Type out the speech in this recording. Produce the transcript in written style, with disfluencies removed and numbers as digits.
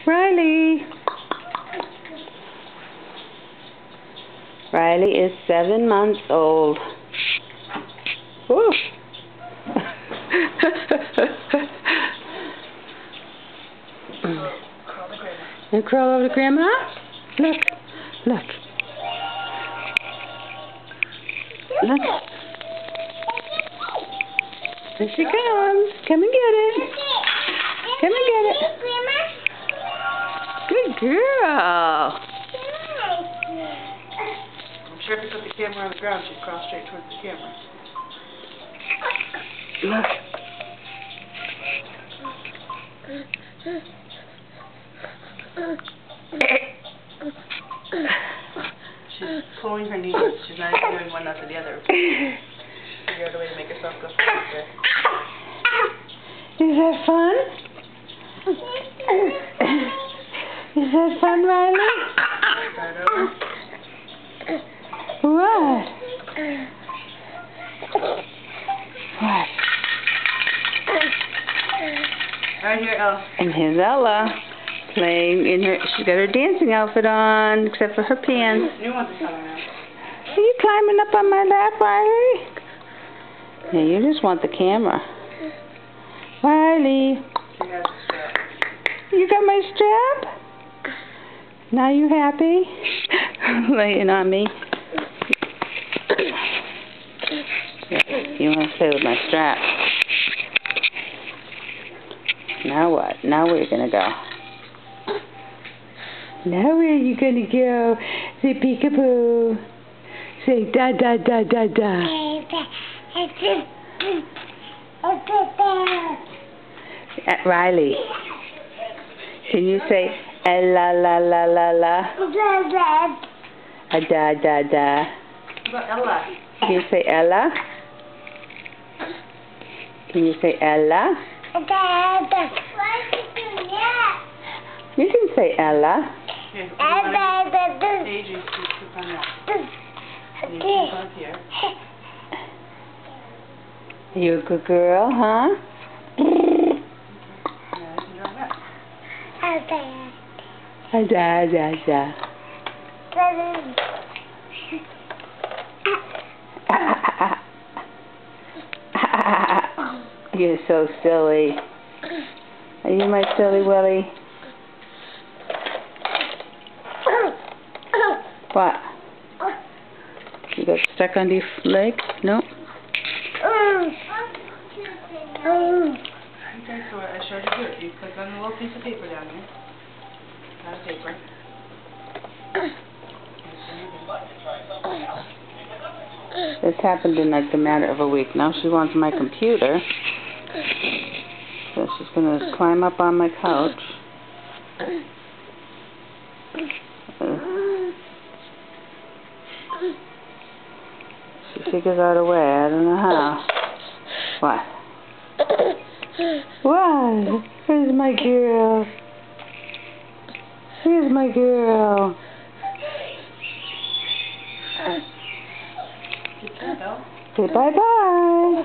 Riley. Riley is 7 months old. Woo. You crawl over to Grandma? Look. Look. Look. Here she comes. Come and get it. Come and get it. Good girl. I'm sure if you put the camera on the ground, she'd cross straight towards the camera. Look. She's pulling her knees. She's not even doing one after the other. Figure out a way to make herself go faster. Is that fun? Is that fun, Riley? Start over. What? What? Right here, Ella. And here's Ella playing in her. She's got her dancing outfit on, except for her pants. New ones are coming out. Are you climbing up on my lap, Riley? Yeah, you just want the camera. Riley, She has a strap. you got my strap? Now you happy? Laying on me. You want to play with my strap. Now what? Now where are you going to go? Now where are you going to go? Say peekaboo. Say da da da da da. Riley, can you say la la la la la? Da da da. What about Ella? Can you say Ella? Can you say Ella? You can say Ella. Here, Age is to find out. And you can come up here. You a good girl, huh? Yeah, you can draw that. Da da da. You're so silly. Are you my silly Willie? What? You got stuck under your leg? No? Okay, so I showed you here. You click on the little piece of paper down here. Not a paper. This happened in like the matter of a week. Now she wants my computer. So she's going to climb up on my couch. She figures out a way. I don't know how. What? What? Where's my girl? Here's my girl. Say bye-bye.